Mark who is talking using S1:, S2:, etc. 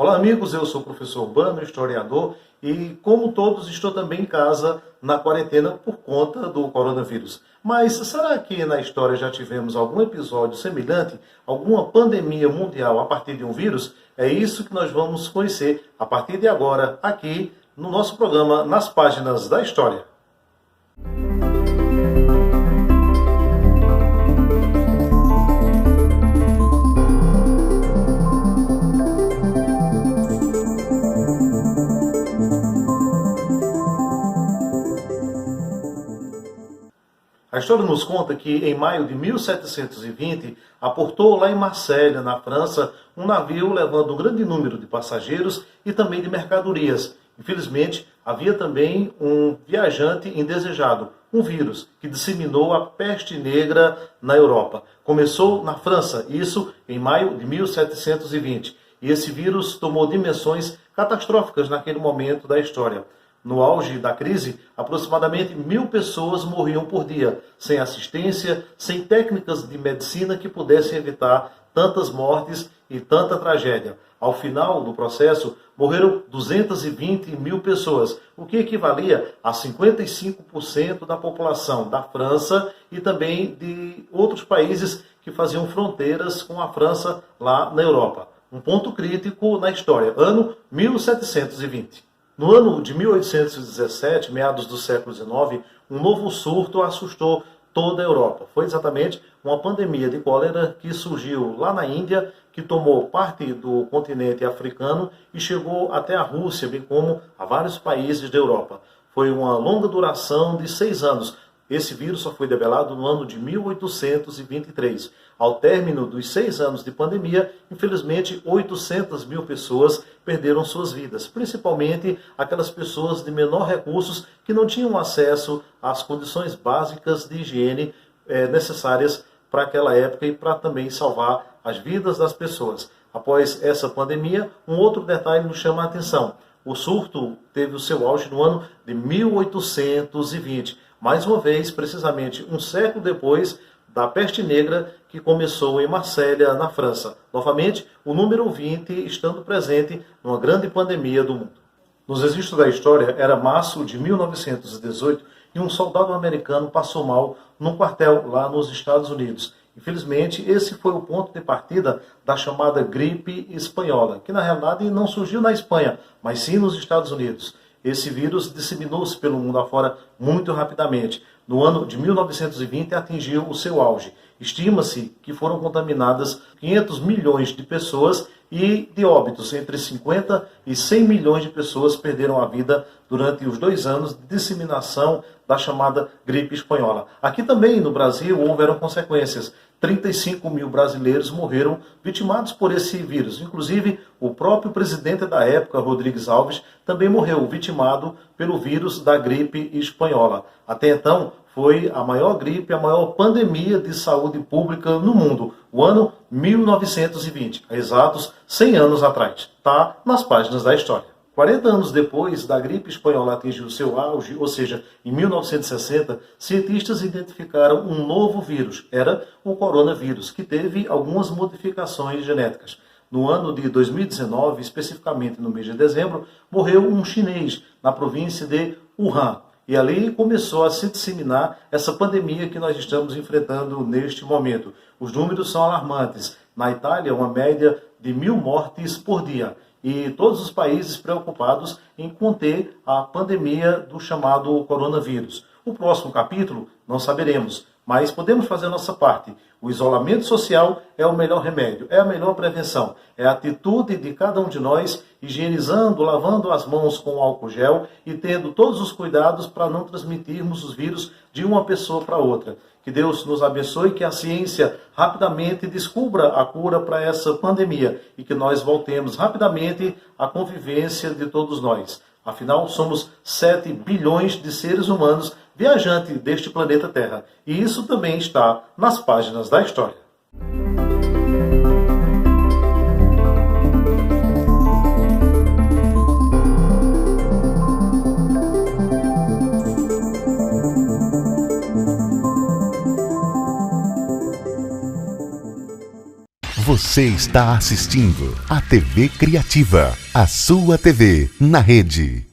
S1: Olá amigos, eu sou o professor Urbano, historiador, e como todos estou também em casa na quarentena por conta do coronavírus. Mas será que na história já tivemos algum episódio semelhante, alguma pandemia mundial a partir de um vírus? É isso que nós vamos conhecer a partir de agora aqui no nosso programa Nas Páginas da História. A história nos conta que em maio de 1720 aportou lá em Marselha, na França, um navio levando um grande número de passageiros e também de mercadorias. Infelizmente, havia também um viajante indesejado, um vírus, que disseminou a peste negra na Europa. Começou na França, isso em maio de 1720. E esse vírus tomou dimensões catastróficas naquele momento da história. No auge da crise, aproximadamente 1.000 pessoas morriam por dia, sem assistência, sem técnicas de medicina que pudessem evitar tantas mortes e tanta tragédia. Ao final do processo, morreram 220.000 pessoas, o que equivalia a 55% da população da França e também de outros países que faziam fronteiras com a França lá na Europa. Um ponto crítico na história, ano 1720. No ano de 1817, meados do século XIX, um novo surto assustou toda a Europa. Foi exatamente uma pandemia de cólera que surgiu lá na Índia, que tomou parte do continente africano e chegou até a Rússia, bem como a vários países da Europa. Foi uma longa duração de 6 anos. Esse vírus só foi debelado no ano de 1823. Ao término dos 6 anos de pandemia, infelizmente, 800.000 pessoas perderam suas vidas, principalmente aquelas pessoas de menor recursos que não tinham acesso às condições básicas de higiene necessárias para aquela época e para também salvar as vidas das pessoas. Após essa pandemia, um outro detalhe nos chama a atenção. O surto teve o seu auge no ano de 1820. Mais uma vez, precisamente um século depois da peste negra que começou em Marselha, na França. Novamente, o número 20 estando presente numa grande pandemia do mundo. Nos registros da história, era março de 1918 e um soldado americano passou mal num quartel lá nos Estados Unidos. Infelizmente, esse foi o ponto de partida da chamada gripe espanhola, que na realidade não surgiu na Espanha, mas sim nos Estados Unidos. Esse vírus disseminou-se pelo mundo afora muito rapidamente. No ano de 1920 atingiu o seu auge. Estima-se que foram contaminadas 500 milhões de pessoas e de óbitos. Entre 50 e 100 milhões de pessoas perderam a vida durante os 2 anos de disseminação da chamada gripe espanhola. Aqui também no Brasil houveram consequências. 35.000 brasileiros morreram vitimados por esse vírus. Inclusive, o próprio presidente da época, Rodrigues Alves, também morreu vitimado pelo vírus da gripe espanhola. Até então, foi a maior gripe, a maior pandemia de saúde pública no mundo. O ano 1920, há exatos 100 anos atrás. Está nas páginas da história. 40 anos depois da gripe espanhola atingir o seu auge, ou seja, em 1960, cientistas identificaram um novo vírus. Era o coronavírus, que teve algumas modificações genéticas. No ano de 2019, especificamente no mês de dezembro, morreu um chinês na província de Wuhan. E ali começou a se disseminar essa pandemia que nós estamos enfrentando neste momento. Os números são alarmantes. Na Itália, uma média de 1.000 mortes por dia. E todos os países preocupados em conter a pandemia do chamado coronavírus. O próximo capítulo não saberemos, mas podemos fazer a nossa parte. O isolamento social é o melhor remédio, é a melhor prevenção. É a atitude de cada um de nós, higienizando, lavando as mãos com álcool gel e tendo todos os cuidados para não transmitirmos os vírus de uma pessoa para outra. Que Deus nos abençoe, que a ciência rapidamente descubra a cura para essa pandemia e que nós voltemos rapidamente à convivência de todos nós. Afinal, somos 7 bilhões de seres humanos viajantes deste planeta Terra. E isso também está nas páginas da história.
S2: Você Você está assistindo a TV Criativa, a sua TV na rede.